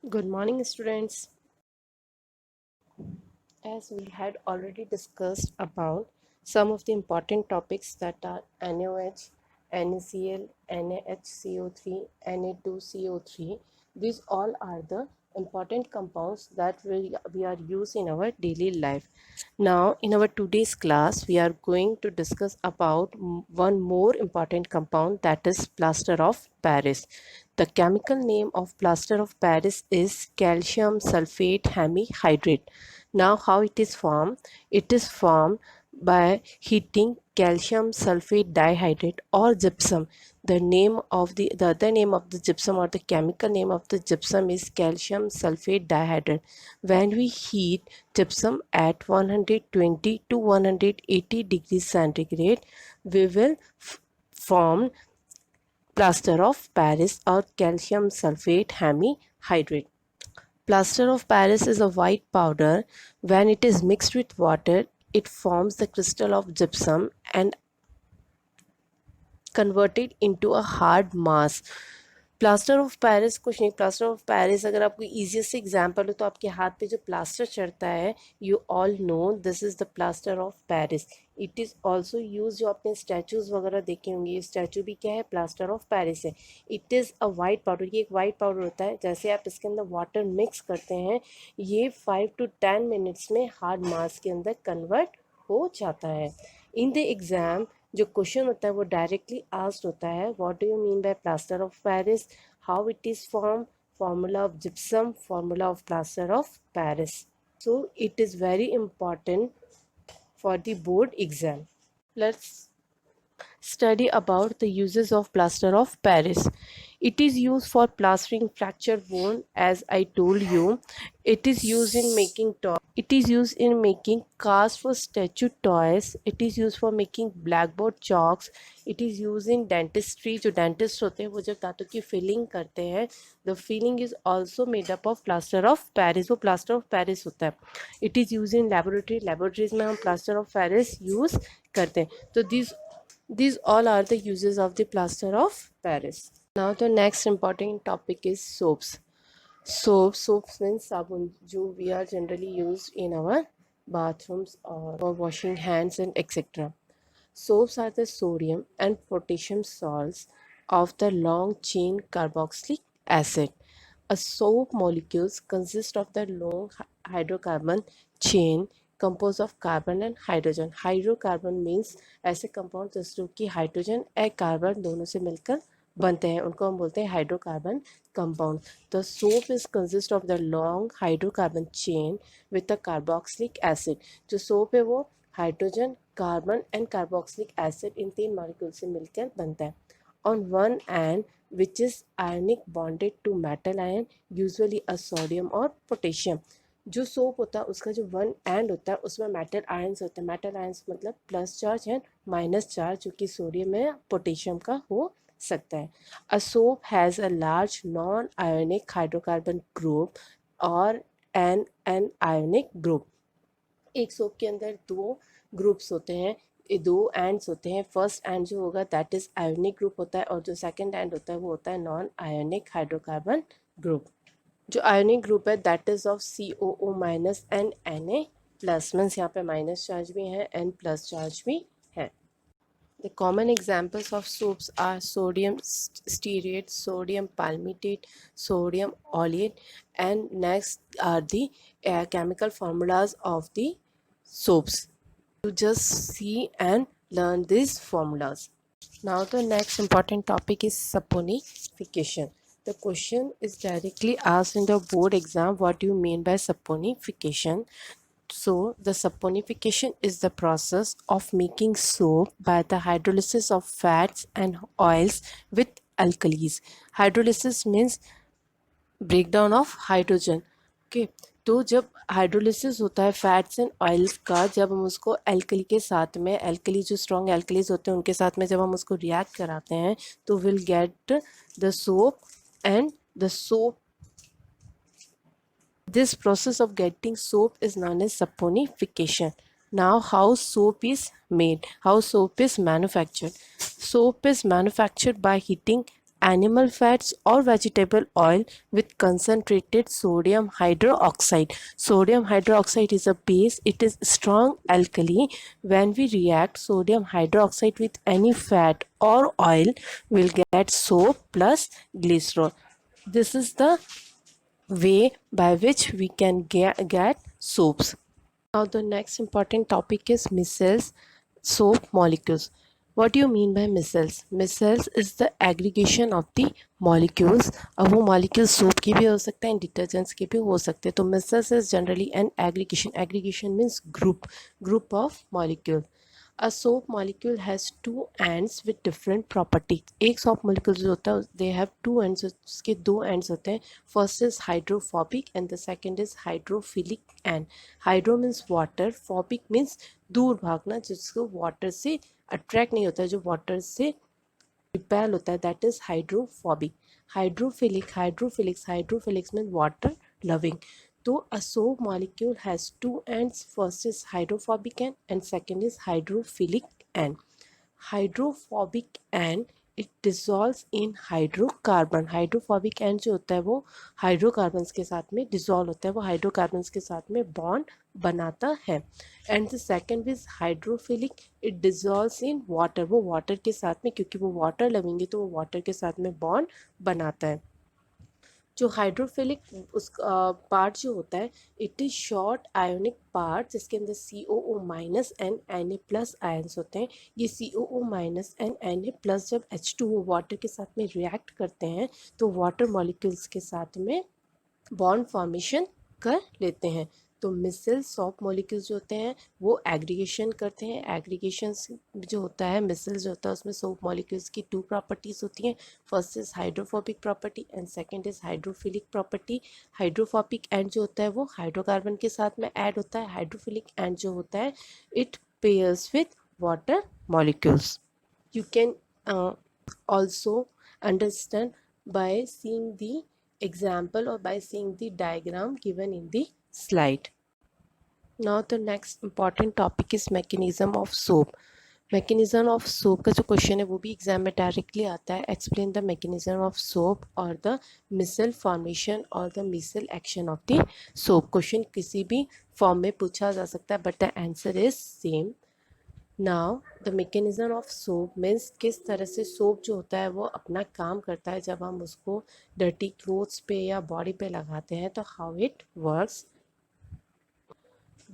Good morning, students. As we had already discussed about some of the important topics that are NaOH, NaCl, NaHCO3, Na2CO3, these all are the important compounds that we are used in our daily life. Now, in our today's class, we are going to discuss about one more important compound, that is plaster of Paris. The chemical name of plaster of Paris is calcium sulfate hemihydrate. Now, how it is formed? It is formed by heating calcium sulfate dihydrate or gypsum. The other name of the gypsum, or the chemical name of the gypsum, is calcium sulfate dihydrate. When we heat gypsum at 120 to 180 degrees centigrade, we will form plaster of Paris or calcium sulfate hemihydrate. Plaster of Paris is a white powder. When it is mixed with water, it forms the crystal of gypsum and converted into a hard mass. Plaster of Paris कुछ नहीं, plaster of Paris अगर आपको easiest example हो तो आपके हाथ पे जो प्लास्टर चढ़ता है, you all know this is the plaster of Paris. It is also use, जो आपने स्टैचूज़ वगैरह देखे होंगे, ये स्टैचू भी क्या है, प्लास्टर ऑफ पेरिस है. It is a white powder. ये एक वाइट पाउडर होता है. जैसे आप इसके अंदर वाटर मिक्स करते हैं, ये 5 to 10 मिनट्स में हार्ड मास के अंदर कन्वर्ट हो जाता है. इन द एग्ज़ाम जो क्वेश्चन होता है वो डायरेक्टली आस्क्ड होता है, what do you mean by plaster of Paris, how it is form, formula of gypsum, formula of plaster of Paris. So it is very important for the board exam. Let's study about the uses of plaster of Paris. It is used for plastering fractured bone, as I told you. It is used in making toys. It is used in making cast for statue toys. It is used for making blackboard chalks. It is used in dentistry. जो dentist होते हैं वो जब दांतों की filling करते हैं, the filling is also made up of plaster of Paris. वो plaster of Paris होता है. It is used in laboratory. Laboratories में हम plaster of Paris use करते हैं. तो these all are the uses of the plaster of Paris. Now the next important topic is soaps. Soaps means sabun, जो we are generally used in our bathrooms or for washing hands and etc. Soaps are the sodium and potassium salts of the long chain carboxylic acid. A soap molecules consist of the long hydrocarbon chain composed of carbon and hydrogen. Hydrocarbon means ऐसे compound जो कि hydrogen और carbon दोनों से मिलकर बनते हैं, उनको हम बोलते हैं hydrocarbon compound. The soap is consist of the long hydrocarbon chain with a carboxylic acid. जो soap है वो hydrogen, carbon and carboxylic acid, इन तीन मॉलिक्यूल से मिलकर बनता है. On one end, which is ionic bonded to metal ion, usually a sodium or potassium. जो सोप होता है उसका जो वन एंड होता है उसमें मेटल आयंस होते हैं. मेटल आयंस मतलब plus charge and minus charge, जो कि सोडियम या पोटेशियम का हो सकता है. A soap has a large non ionic hydrocarbon group और एन आयोनिक ग्रुप. एक सोप के अंदर दो ग्रुप्स होते हैं, दो एंड्स होते हैं. फर्स्ट एंड जो होगा दैट इज़ आयोनिक ग्रुप होता है, और जो सेकंड एंड होता है वो होता है नॉन आयोनिक हाइड्रोकार्बन ग्रुप. जो आयोनिक ग्रुप है that is of COO minus and Na plus. Means यहाँ पे माइनस चार्ज भी है एंड प्लस चार्ज भी है. The common examples of soaps are sodium stearate, sodium palmitate, sodium oleate, and next are the chemical formulas of the soaps. You just see and learn these formulas. Now the next important topic is saponification. The question is directly asked in the board exam, what do you mean by saponification? So, the saponification is the process of making soap by the hydrolysis of fats and oils with alkalis. Hydrolysis means breakdown of hydrogen. Okay, तो जब hydrolysis होता है fats and oils का, जब हम उसको alkali के साथ में, एल्कली जो स्ट्रॉन्ग एल्कलीज होते हैं उनके साथ में जब हम उसको रिएक्ट कराते हैं, तो will get the soap. And the soap, this process of getting soap is known as saponification. Now, how soap is made? How soap is manufactured? Soap is manufactured by heating animal fats or vegetable oil with concentrated sodium hydroxide. Sodium hydroxide is a base. It is strong alkali. When we react sodium hydroxide with any fat or oil, we'll get soap plus glycerol. This is the way by which we can get soaps. Now the next important topic is micelles, soap molecules. What do you mean by micelles? Micelles is the aggregation of the molecules. अब वो molecules soap के भी हो सकते हैं, detergents के भी हो सकते हैं. तो micelles is generally an aggregation. Aggregation means group of molecule. A soap molecule has two ends with different properties. एक soap molecule जो होता है they have two ends, उसके दो ends होते हैं. First is hydrophobic and the second is hydrophilic end. Hydro means water, phobic means दूर भागना, जिसको water से attract नहीं होता है, जो water से repel होता है, that is hydrophobic. Hydrophilic means water loving. So a soap molecule has two ends. First is hydrophobic end and second is hydrophilic end. Hydrophobic end, it dissolves in hydrocarbon. Hydrophobic and जो होता है वो hydrocarbons के साथ में dissolve होता है, वो हाइड्रोकार्बन्स के साथ में बॉन्ड बनाता है. And the second is hydrophilic, it dissolves in water. वो वाटर के साथ में, क्योंकि वो वाटर लवेंगे तो वो वाटर के साथ में बॉन्ड बनाता है. जो हाइड्रोफिलिक उस पार्ट जो होता है, it is short ionic part जिसके अंदर COO minus and Na plus ions होते हैं. ये COO minus and Na plus जब H2O वाटर के साथ में रिएक्ट करते हैं तो वाटर मॉलिक्यूल्स के साथ में बॉन्ड फॉर्मेशन कर लेते हैं. तो मिसल सॉप मॉलिक्यूल्स जो होते हैं वो एग्रीगेशन करते हैं. एग्रीगेशन जो होता है मिसल जो होता है उसमें सोप मॉलिक्यूल्स की टू प्रॉपर्टीज़ होती हैं. First is hydrophobic property and second is hydrophilic property. Hydrophobic and जो होता है वो हाइड्रोकार्बन के साथ में ऐड होता है. हाइड्रोफिलिक एंड जो होता है it pairs with water molecules. You can also understand by seeing the example or by seeing the diagram given in the slide. Now the next important topic is mechanism of soap. mechanism of soap का जो question है वो भी exam में directly आता है. Explain the mechanism of soap or the micelle formation or the micelle action of the soap. Question किसी भी फॉर्म में पूछा जा सकता है but the answer is same. Now the mechanism of soap means किस तरह से सोप जो होता है वो अपना काम करता है जब हम उसको डर्टी क्लोथ्स पे या बॉडी पे लगाते हैं. तो how it works.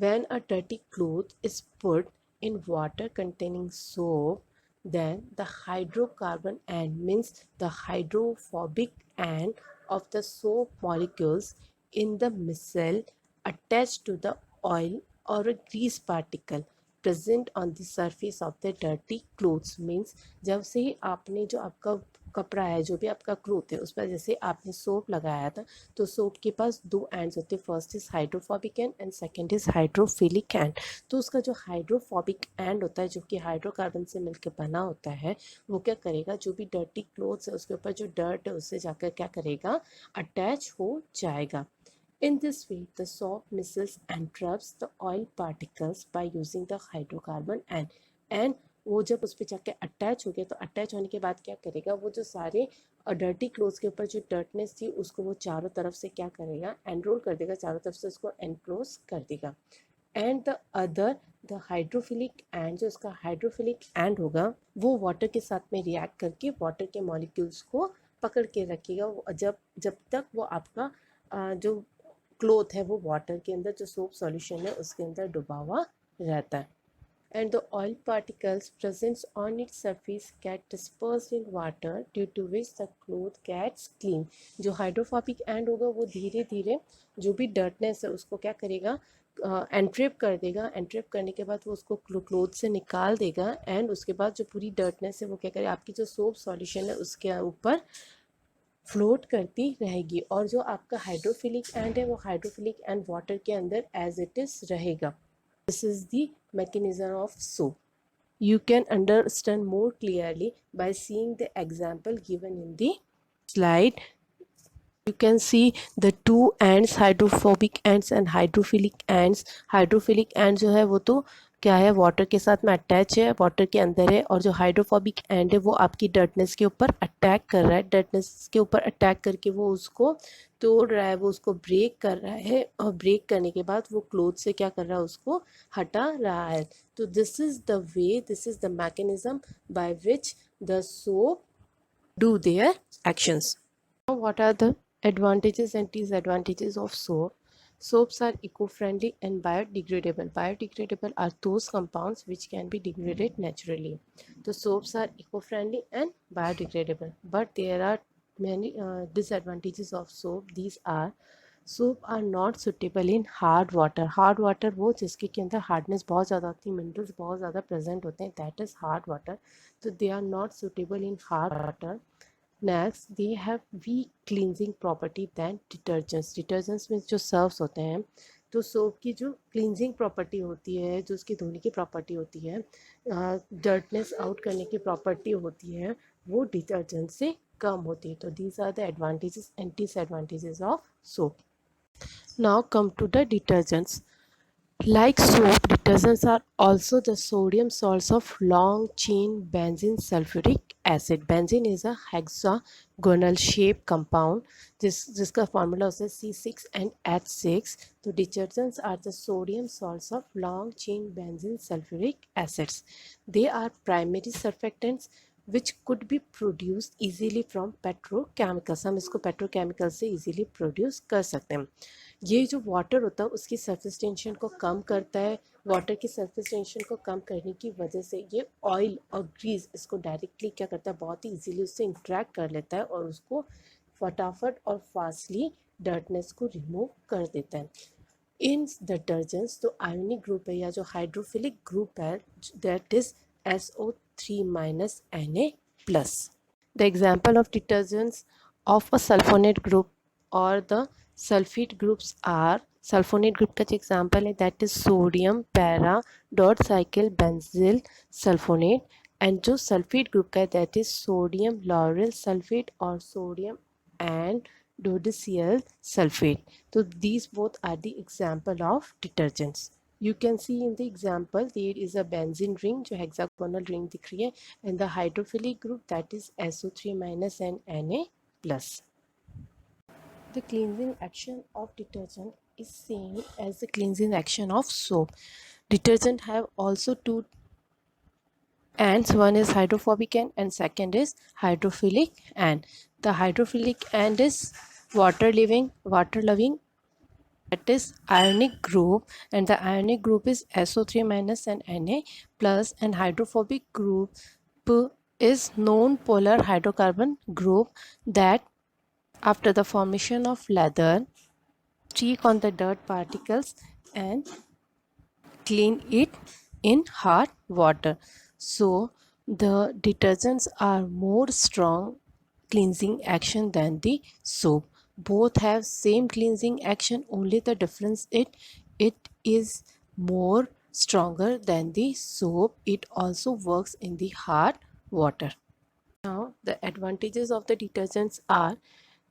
When a dirty cloth is put in water containing soap, then the hydrocarbon end means the hydrophobic end of the soap molecules in the micelle attached to the oil or a grease particle present on the surface of the dirty clothes. means जब से ही आपने जो आपका कपड़ा है, जो भी आपका क्लोथ है, उस पर जैसे आपने सोप लगाया था तो सोप के पास दो एंड्स होते हैं. First is hydrophobic and and second is hydrophilic and. तो उसका जो हाइड्रोफोबिक एंड होता है जो कि हाइड्रोकार्बन से मिलकर बना होता है, वो क्या करेगा, जो भी डर्टी क्लोथ्स है उसके ऊपर जो डर्ट है उससे जाकर क्या करेगा, अटैच हो जाएगा. In this way, the soap micelles entraps the oil particles by using the hydrocarbon and वो जब उस पर जाके अटैच हो गया तो अटैच होने के बाद क्या करेगा, वो जो सारे डर्टी क्लोथ्स के ऊपर जो डर्टनेस थी उसको वो चारों तरफ से क्या करेगा, एनरोल कर देगा, चारों तरफ से उसको एनक्लोज कर देगा. And the other the hydrophilic and, जो उसका हाइड्रोफिलिक एंड होगा वो वाटर के साथ में रिएक्ट करके वाटर के मॉलिक्यूल्स को पकड़ के रखेगा जब जब तक वो आपका जो क्लोथ है वो वाटर के अंदर, जो सोप सॉल्यूशन है उसके अंदर डुबा हुआ रहता है. And the oil particles present on its surface get dispersed in water due to which the cloth gets clean. जो हाइड्रोफोबिक एंड होगा वो धीरे धीरे जो भी डर्टनेस है उसको क्या करेगा, एंट्रेप कर देगा. एंट्रेप करने के बाद वो उसको क्लोथ से निकाल देगा एंड उसके बाद जो पूरी डर्टनेस है वो क्या करेगा, आपकी जो सोप सॉल्यूशन है उसके ऊपर फ्लोट करती रहेगी. और जो आपका हाइड्रोफिलिक एंड है वो हाइड्रोफिलिक एंड वाटर के अंदर एज इट इज़ रहेगा. This is the mechanism of soap. You can understand more clearly by seeing the example given in the slide. You can see the two ends, hydrophobic ends and hydrophilic ends. Hydrophilic end जो है वो तो क्या है, water के साथ में attach है, वाटर के अंदर है, और जो हाइड्रोफोबिक एंड है वो आपकी डर्टनेस के ऊपर अटैक कर रहा है, डर्टनेस के ऊपर अटैक करके वो उसको तोड़ रहा है, वो उसको ब्रेक कर रहा है, और ब्रेक करने के बाद वो क्लोथ से क्या कर रहा है, उसको हटा रहा है. तो this is the way, this is the mechanism by which the soap do their actions. Now, what are the advantages and disadvantages of soap? Soaps are eco-friendly and biodegradable. Biodegradable are those compounds which can be degraded naturally. The soaps are eco-friendly and biodegradable, but there are many disadvantages of soap. These are, soap are not suitable in hard water. Hard water वो जिसके के अंदर hardness बहुत ज़्यादा होती है, minerals बहुत ज़्यादा प्रेजेंट होते हैं, दैट इज़ हार्ड वाटर. तो they are not suitable in hard water. Next, they have weak cleansing property than detergents. Detergents में जो सर्व्स होते हैं, तो सोप की जो क्लींजिंग प्रॉपर्टी होती है, जो उसकी धोने की प्रॉपर्टी होती है, डर्टनेस आउट करने की प्रॉपर्टी होती है, वो डिटर्जेंट से कम होती है. तो these are the advantages and disadvantages of soap. Now come to the detergents. Like soap, detergents are also the sodium salts of long chain benzene sulfuric acid. Benzene is a hexagonal shaped compound. जिसका formula होता है C6H6. तो detergents are the sodium salts of long chain benzene sulfuric acids. They are primary surfactants which could be produced easily from petrochemicals. हम इसको petrochemicals से easily produce कर सकते हैं. ये जो वाटर होता है उसकी सरफेस टेंशन को कम करता है. वाटर की सरफेस टेंशन को कम करने की वजह से ये ऑयल और ग्रीस इसको डायरेक्टली क्या करता है, बहुत ही इजीली उससे इंटरेक्ट कर लेता है और उसको फटाफट और फास्टली डर्टनेस को रिमूव कर देता है. इन डिटर्जेंट्स तो आयोनिक ग्रुप है या जो हाइड्रोफिलिक ग्रुप है, that is SO3-Na+. The example of detergents of a sulfonate group or the sulfate groups are, sulfonate group का जो example है that is sodium para dot cycle benzyl sulfonate, and जो sulfate group का है that is sodium lauryl sulfate or sodium and dodictyl sulfate. So these both are the example of detergents. You can see in the example there is a benzene ring जो hexagonal ring दिख रही है, and the hydrophilic group that is SO3- and Na+. The cleansing action of detergent is same as the cleansing action of soap. Detergent have also two ends, one is hydrophobic end and second is hydrophilic end. The hydrophilic end is water loving, that is ionic group, and the ionic group is SO3- and Na+, and hydrophobic group is non-polar hydrocarbon group that after the formation of leather streak on the dirt particles and clean it in hot water. So the detergents are more strong cleansing action than the soap. Both have same cleansing action, only the difference it is more stronger than the soap. It also works in the hot water. Now the advantages of the detergents are,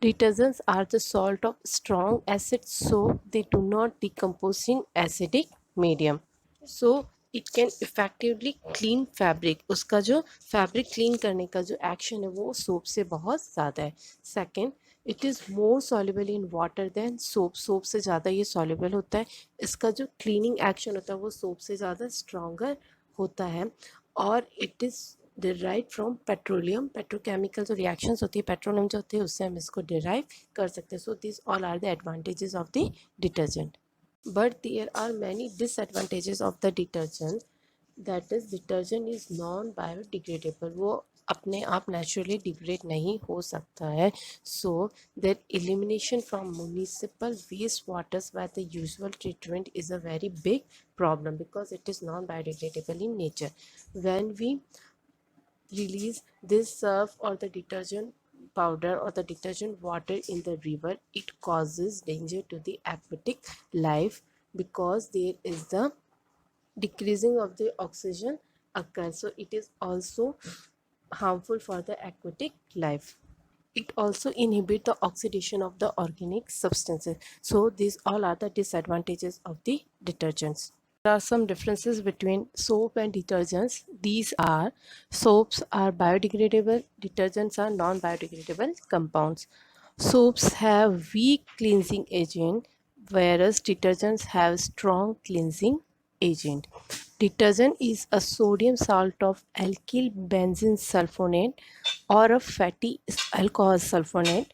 detergents are the salt of strong acid, so they do not decompose in acidic medium. So it can effectively clean fabric. उसका जो fabric clean करने का जो action है वो soap से बहुत ज़्यादा है. Second, it is more soluble in water than soap. soap से ज़्यादा ये soluble होता है. इसका जो cleaning action होता है वो soap से ज़्यादा stronger होता है. और it is derived from petroleum. petrochemical जो reactions होती है petroleum जो होती है उससे हम इसको derive कर सकते हैं. So these all are the advantages of the detergent. But there are many disadvantages of the detergent. That is, detergent is non biodegradable. वो अपने आप naturally degrade नहीं हो सकता है. So their elimination from municipal waste waters by the usual treatment is a very big problem because it is non biodegradable in nature. When we release this surf or the detergent powder or the detergent water in the river, it causes danger to the aquatic life because there is the decreasing of the oxygen occurs. So it is also harmful for the aquatic life. It also inhibits the oxidation of the organic substances. So these all are the disadvantages of the detergents. There are some differences between soap and detergents. These are: soaps are biodegradable, detergents are non-biodegradable compounds. Soaps have weak cleansing agent, whereas detergents have strong cleansing agent. Detergent is a sodium salt of alkyl benzene sulfonate or a fatty alcohol sulfonate,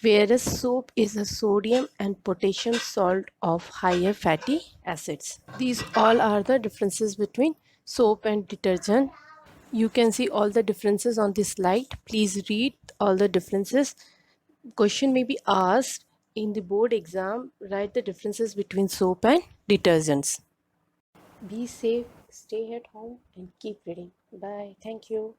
whereas soap is a sodium and potassium salt of higher fatty acids. These all are the differences between soap and detergent. You can see all the differences on this slide. Please read all the differences. Question may be asked in the board exam. Write the differences between soap and detergents. Be safe, stay at home, and keep reading. Bye. Thank you.